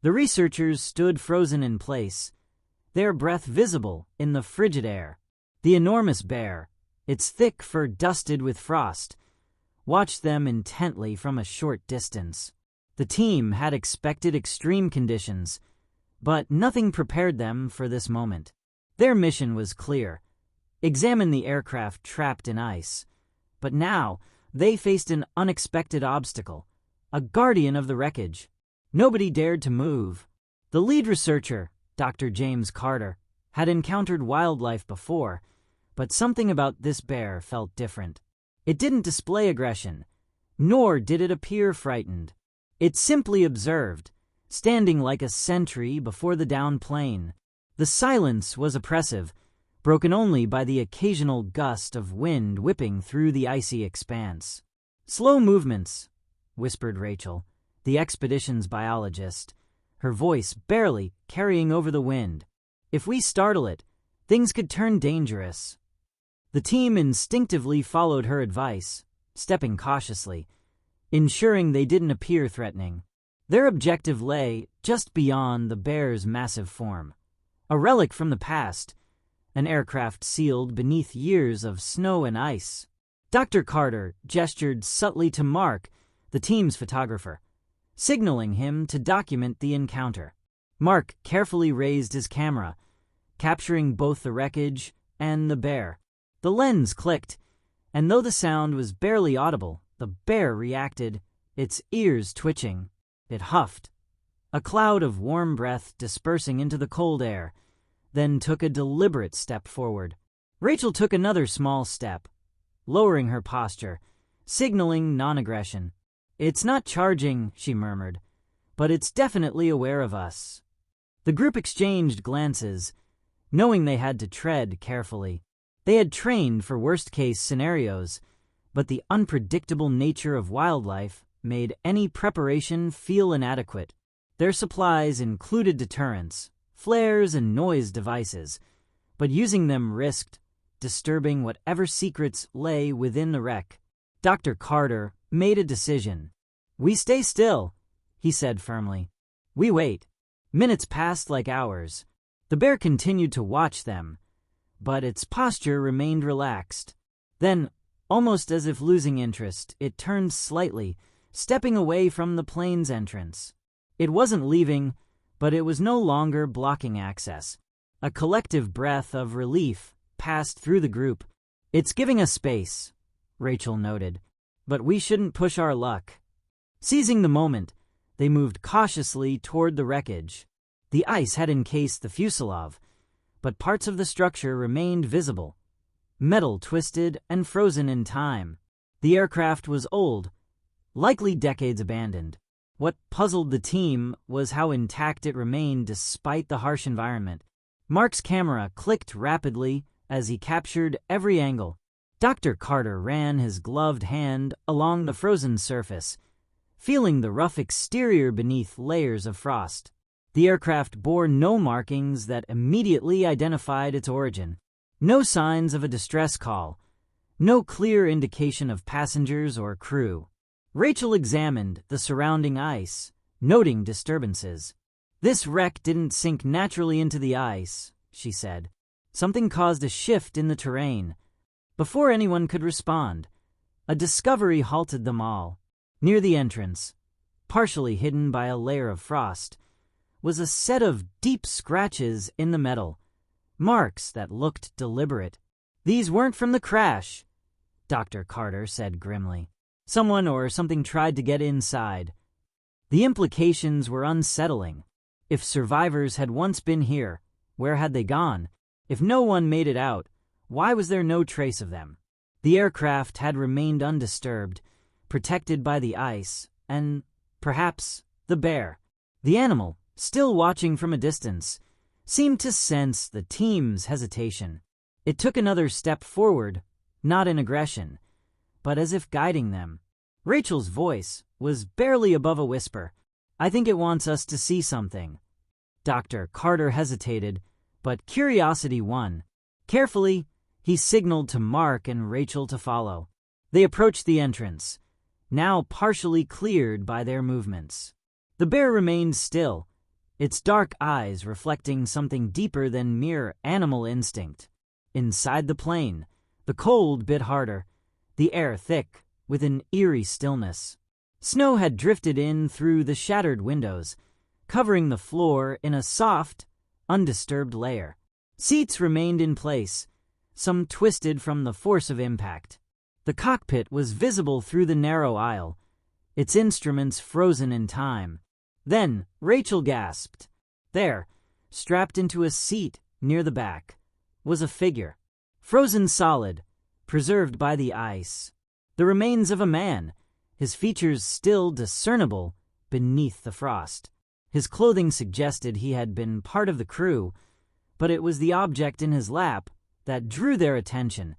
The researchers stood frozen in place, their breath visible in the frigid air. The enormous bear, its thick fur dusted with frost, watched them intently from a short distance. The team had expected extreme conditions, but nothing prepared them for this moment. Their mission was clear: examine the aircraft trapped in ice. But now they faced an unexpected obstacle, a guardian of the wreckage. Nobody dared to move. The lead researcher, Dr. James Carter, had encountered wildlife before, but something about this bear felt different. It didn't display aggression, nor did it appear frightened. It simply observed, standing like a sentry before the downed plane. The silence was oppressive, broken only by the occasional gust of wind whipping through the icy expanse. "Slow movements," whispered Rachel, the expedition's biologist, her voice barely carrying over the wind. "If we startle it, things could turn dangerous." The team instinctively followed her advice, stepping cautiously, ensuring they didn't appear threatening. Their objective lay just beyond the bear's massive form, a relic from the past, an aircraft sealed beneath years of snow and ice. Dr. Carter gestured subtly to Mark, the team's photographer, signaling him to document the encounter. Mark carefully raised his camera, capturing both the wreckage and the bear. The lens clicked, and though the sound was barely audible, the bear reacted, its ears twitching. It huffed, a cloud of warm breath dispersing into the cold air, then took a deliberate step forward. Rachel took another small step, lowering her posture, signaling non-aggression. "It's not charging," she murmured, "but it's definitely aware of us." The group exchanged glances, knowing they had to tread carefully. They had trained for worst-case scenarios, but the unpredictable nature of wildlife made any preparation feel inadequate. Their supplies included deterrents, flares, and noise devices, but using them risked disturbing whatever secrets lay within the wreck. Dr. Carter made a decision. "We stay still," he said firmly. "We wait." Minutes passed like hours. The bear continued to watch them, but its posture remained relaxed. Then, almost as if losing interest, it turned slightly, stepping away from the plane's entrance. It wasn't leaving, but it was no longer blocking access. A collective breath of relief passed through the group. "It's giving us space," Rachel noted, "but we shouldn't push our luck." Seizing the moment, they moved cautiously toward the wreckage. The ice had encased the fuselage, but parts of the structure remained visible, metal twisted and frozen in time. The aircraft was old, likely decades abandoned. What puzzled the team was how intact it remained despite the harsh environment. Mark's camera clicked rapidly as he captured every angle. Dr. Carter ran his gloved hand along the frozen surface, feeling the rough exterior beneath layers of frost. The aircraft bore no markings that immediately identified its origin. No signs of a distress call, no clear indication of passengers or crew. Rachel examined the surrounding ice, noting disturbances. "This wreck didn't sink naturally into the ice," she said. "Something caused a shift in the terrain." Before anyone could respond, a discovery halted them all. Near the entrance, partially hidden by a layer of frost, was a set of deep scratches in the metal, marks that looked deliberate. "These weren't from the crash," Dr. Carter said grimly. "Someone or something tried to get inside." The implications were unsettling. If survivors had once been here, where had they gone? If no one made it out, why was there no trace of them? The aircraft had remained undisturbed, protected by the ice, and, perhaps, the bear. The animal, still watching from a distance, seemed to sense the team's hesitation. It took another step forward, not in aggression, but as if guiding them. Rachel's voice was barely above a whisper. "I think it wants us to see something." Dr. Carter hesitated, but curiosity won. Carefully, he signaled to Mark and Rachel to follow. They approached the entrance, now partially cleared by their movements. The bear remained still, its dark eyes reflecting something deeper than mere animal instinct. Inside the plane, the cold bit harder, the air thick with an eerie stillness. Snow had drifted in through the shattered windows, covering the floor in a soft, undisturbed layer. Seats remained in place, some twisted from the force of impact. The cockpit was visible through the narrow aisle, its instruments frozen in time. Then Rachel gasped. There, strapped into a seat near the back, was a figure, frozen solid, preserved by the ice. The remains of a man, his features still discernible beneath the frost. His clothing suggested he had been part of the crew, but it was the object in his lap that drew their attention,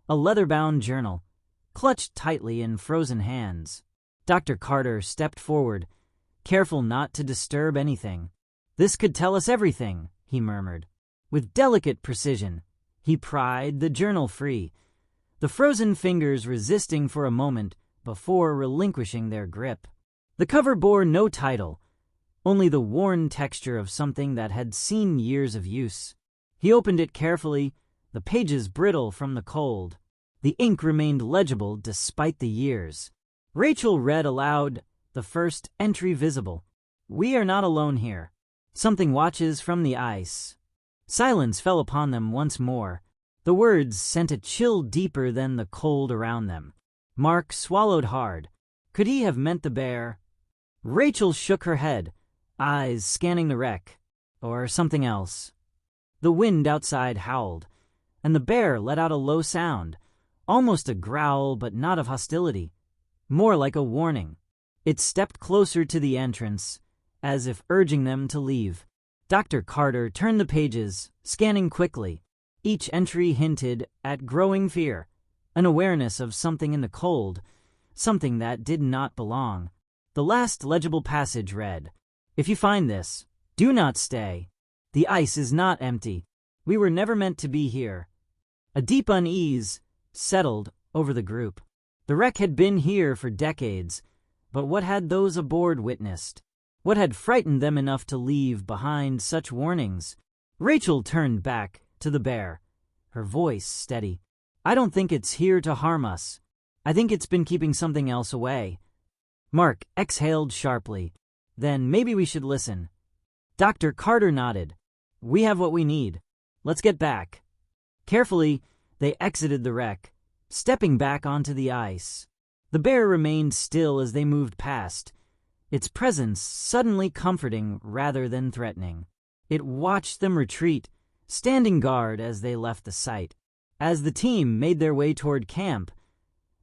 a leather-bound journal, clutched tightly in frozen hands. Dr. Carter stepped forward, careful not to disturb anything. "This could tell us everything," he murmured. With delicate precision, he pried the journal free, the frozen fingers resisting for a moment before relinquishing their grip. The cover bore no title, only the worn texture of something that had seen years of use. He opened it carefully, the pages brittle from the cold. The ink remained legible despite the years. Rachel read aloud the first entry visible. "We are not alone here. Something watches from the ice." Silence fell upon them once more. The words sent a chill deeper than the cold around them. Mark swallowed hard. Could he have meant the bear? Rachel shook her head, eyes scanning the wreck. Or something else. The wind outside howled, and the bear let out a low sound, almost a growl but not of hostility, more like a warning. It stepped closer to the entrance, as if urging them to leave. Dr. Carter turned the pages, scanning quickly. Each entry hinted at growing fear, an awareness of something in the cold, something that did not belong. The last legible passage read, "If you find this, do not stay. The ice is not empty. We were never meant to be here." A deep unease settled over the group. The wreck had been here for decades, but what had those aboard witnessed? What had frightened them enough to leave behind such warnings? Rachel turned back to the bear, her voice steady. "I don't think it's here to harm us. I think it's been keeping something else away." Mark exhaled sharply. "Then maybe we should listen." Dr. Carter nodded. "We have what we need. Let's get back." Carefully, they exited the wreck, stepping back onto the ice. The bear remained still as they moved past, its presence suddenly comforting rather than threatening. It watched them retreat, standing guard as they left the site. As the team made their way toward camp,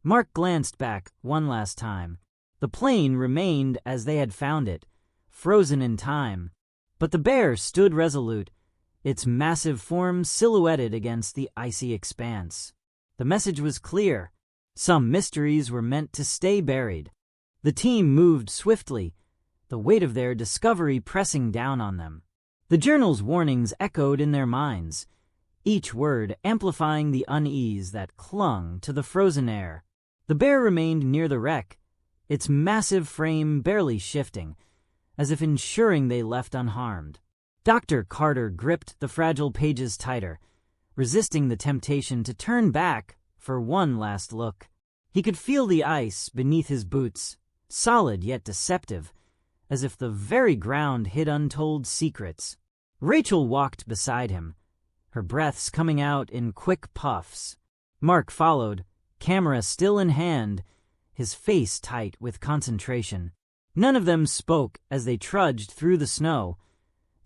Mark glanced back one last time. The plane remained as they had found it, frozen in time. But the bear stood resolute, its massive form silhouetted against the icy expanse. The message was clear. Some mysteries were meant to stay buried. The team moved swiftly, the weight of their discovery pressing down on them. The journal's warnings echoed in their minds, each word amplifying the unease that clung to the frozen air. The bear remained near the wreck, its massive frame barely shifting, as if ensuring they left unharmed. Dr. Carter gripped the fragile pages tighter, resisting the temptation to turn back for one last look. He could feel the ice beneath his boots, solid yet deceptive, as if the very ground hid untold secrets. Rachel walked beside him, her breaths coming out in quick puffs. Mark followed, camera still in hand, his face tight with concentration. None of them spoke as they trudged through the snow,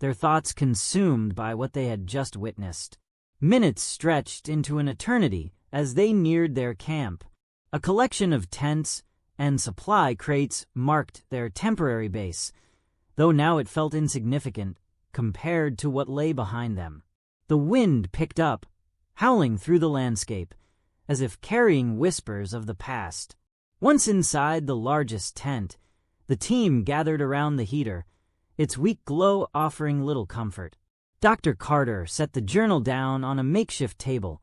their thoughts consumed by what they had just witnessed. Minutes stretched into an eternity as they neared their camp. A collection of tents and supply crates marked their temporary base, though now it felt insignificant compared to what lay behind them. The wind picked up, howling through the landscape, as if carrying whispers of the past. Once inside the largest tent, the team gathered around the heater, its weak glow offering little comfort. Dr. Carter set the journal down on a makeshift table,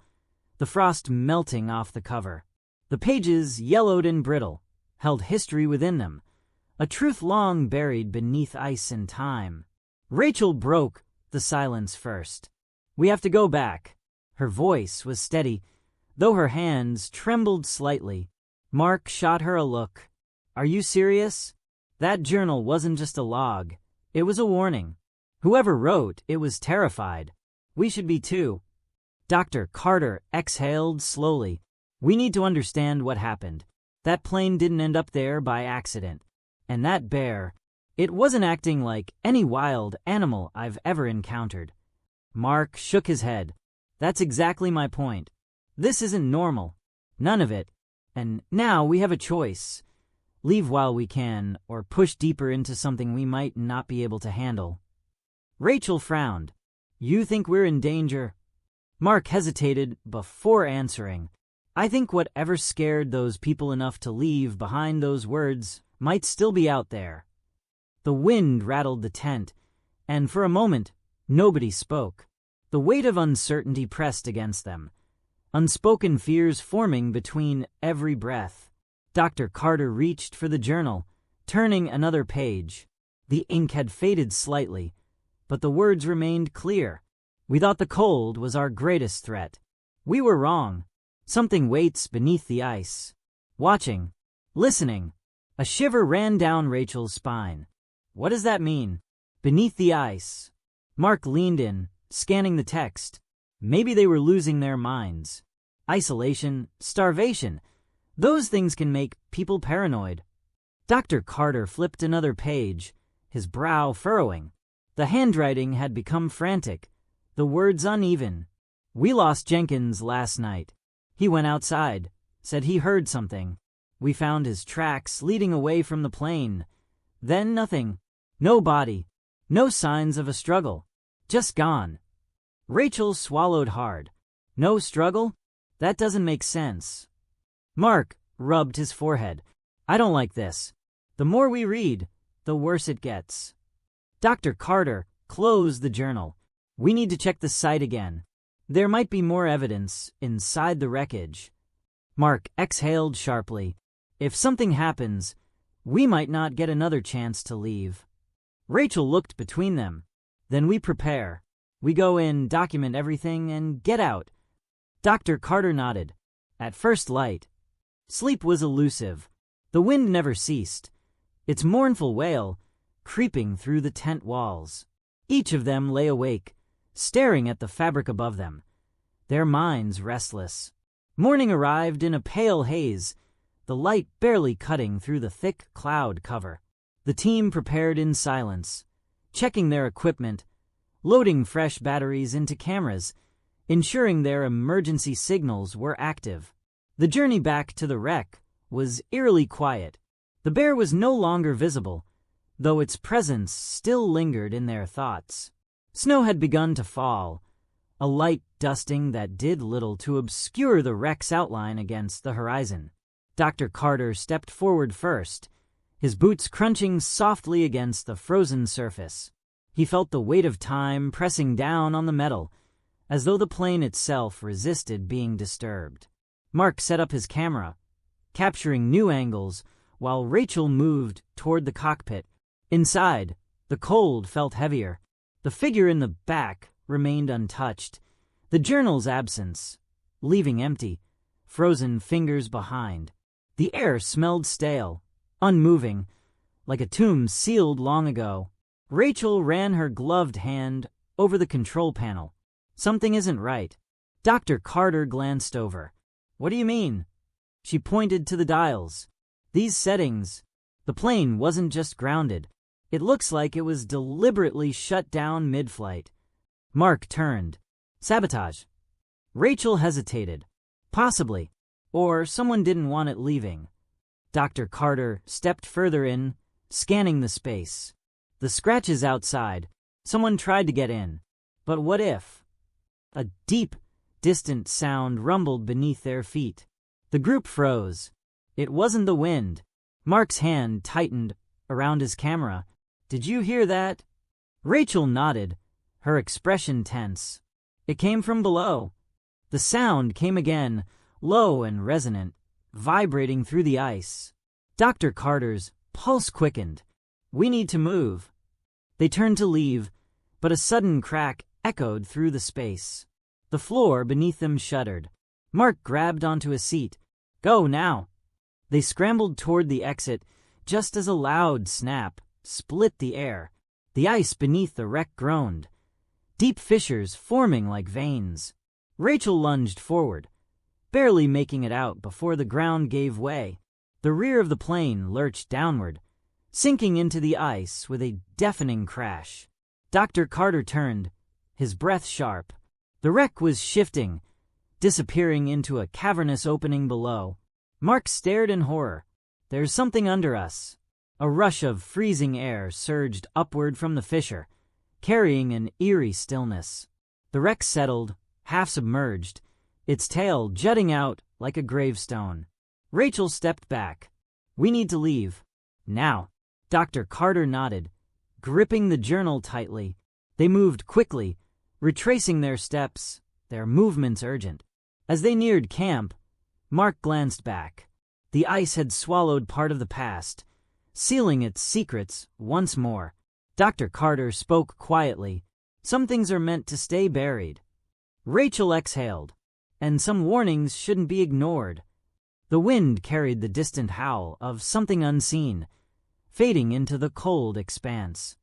the frost melting off the cover. The pages, yellowed and brittle, held history within them, a truth long buried beneath ice and time. Rachel broke the silence first. "We have to go back." Her voice was steady, though her hands trembled slightly. Mark shot her a look. "Are you serious? That journal wasn't just a log. It was a warning. Whoever wrote it was terrified. We should be too." Dr. Carter exhaled slowly. "We need to understand what happened. That plane didn't end up there by accident. And that bear, it wasn't acting like any wild animal I've ever encountered." Mark shook his head. "That's exactly my point. This isn't normal. None of it. And now we have a choice. Leave while we can, or push deeper into something we might not be able to handle." Rachel frowned. "You think we're in danger?" Mark hesitated before answering. "I think whatever scared those people enough to leave behind those words might still be out there." The wind rattled the tent, and for a moment, nobody spoke. The weight of uncertainty pressed against them, unspoken fears forming between every breath. Dr. Carter reached for the journal, turning another page. The ink had faded slightly, but the words remained clear. "We thought the cold was our greatest threat. We were wrong. Something waits beneath the ice. Watching. Listening." A shiver ran down Rachel's spine. "What does that mean? Beneath the ice?" Mark leaned in, scanning the text. Maybe they were losing their minds. Isolation, starvation. Those things can make people paranoid. Dr. Carter flipped another page, his brow furrowing. The handwriting had become frantic, the words uneven. "We lost Jenkins last night. He went outside, said he heard something. We found his tracks leading away from the plane. Then nothing. No body. No signs of a struggle. Just gone." Rachel swallowed hard. "No struggle? That doesn't make sense." Mark rubbed his forehead. "I don't like this. The more we read, the worse it gets." Dr. Carter closed the journal. "We need to check the site again. There might be more evidence inside the wreckage." Mark exhaled sharply. "If something happens, we might not get another chance to leave." Rachel looked between them. "Then we prepare. We go in, document everything, and get out." Dr. Carter nodded. At first light. Sleep was elusive. The wind never ceased, its mournful wail creeping through the tent walls. Each of them lay awake, staring at the fabric above them, their minds restless. Morning arrived in a pale haze, the light barely cutting through the thick cloud cover. The team prepared in silence, checking their equipment, loading fresh batteries into cameras, ensuring their emergency signals were active. The journey back to the wreck was eerily quiet. The bear was no longer visible, though its presence still lingered in their thoughts. Snow had begun to fall, a light dusting that did little to obscure the wreck's outline against the horizon. Dr. Carter stepped forward first, his boots crunching softly against the frozen surface. He felt the weight of time pressing down on the metal, as though the plane itself resisted being disturbed. Mark set up his camera, capturing new angles, while Rachel moved toward the cockpit. Inside, the cold felt heavier. The figure in the back remained untouched, the journal's absence, leaving empty, frozen fingers behind. The air smelled stale, unmoving, like a tomb sealed long ago. Rachel ran her gloved hand over the control panel. "Something isn't right." Dr. Carter glanced over. "What do you mean?" She pointed to the dials. "These settings. The plane wasn't just grounded. It looks like it was deliberately shut down mid-flight." Mark turned. "Sabotage." Rachel hesitated. "Possibly. Or someone didn't want it leaving." Dr. Carter stepped further in, scanning the space. The scratches outside. Someone tried to get in. But what if? A deep, distant sound rumbled beneath their feet. The group froze. It wasn't the wind. Mark's hand tightened around his camera. "Did you hear that?" Rachel nodded, her expression tense. It came from below. The sound came again, low and resonant, vibrating through the ice. Dr. Carter's pulse quickened. "We need to move." They turned to leave, but a sudden crack echoed through the space. The floor beneath them shuddered. Mark grabbed onto a seat. "Go now!" They scrambled toward the exit just as a loud snap split the air. The ice beneath the wreck groaned, deep fissures forming like veins. Rachel lunged forward, barely making it out before the ground gave way. The rear of the plane lurched downward, sinking into the ice with a deafening crash. Dr. Carter turned, his breath sharp. The wreck was shifting, disappearing into a cavernous opening below. Mark stared in horror. "There's something under us." A rush of freezing air surged upward from the fissure, carrying an eerie stillness. The wreck settled, half submerged, its tail jutting out like a gravestone. Rachel stepped back. "We need to leave. Now." Dr. Carter nodded, gripping the journal tightly. They moved quickly, retracing their steps, their movements urgent. As they neared camp, Mark glanced back. The ice had swallowed part of the past, sealing its secrets once more. Dr. Carter spoke quietly. "Some things are meant to stay buried." Rachel exhaled. "And some warnings shouldn't be ignored." The wind carried the distant howl of something unseen, fading into the cold expanse.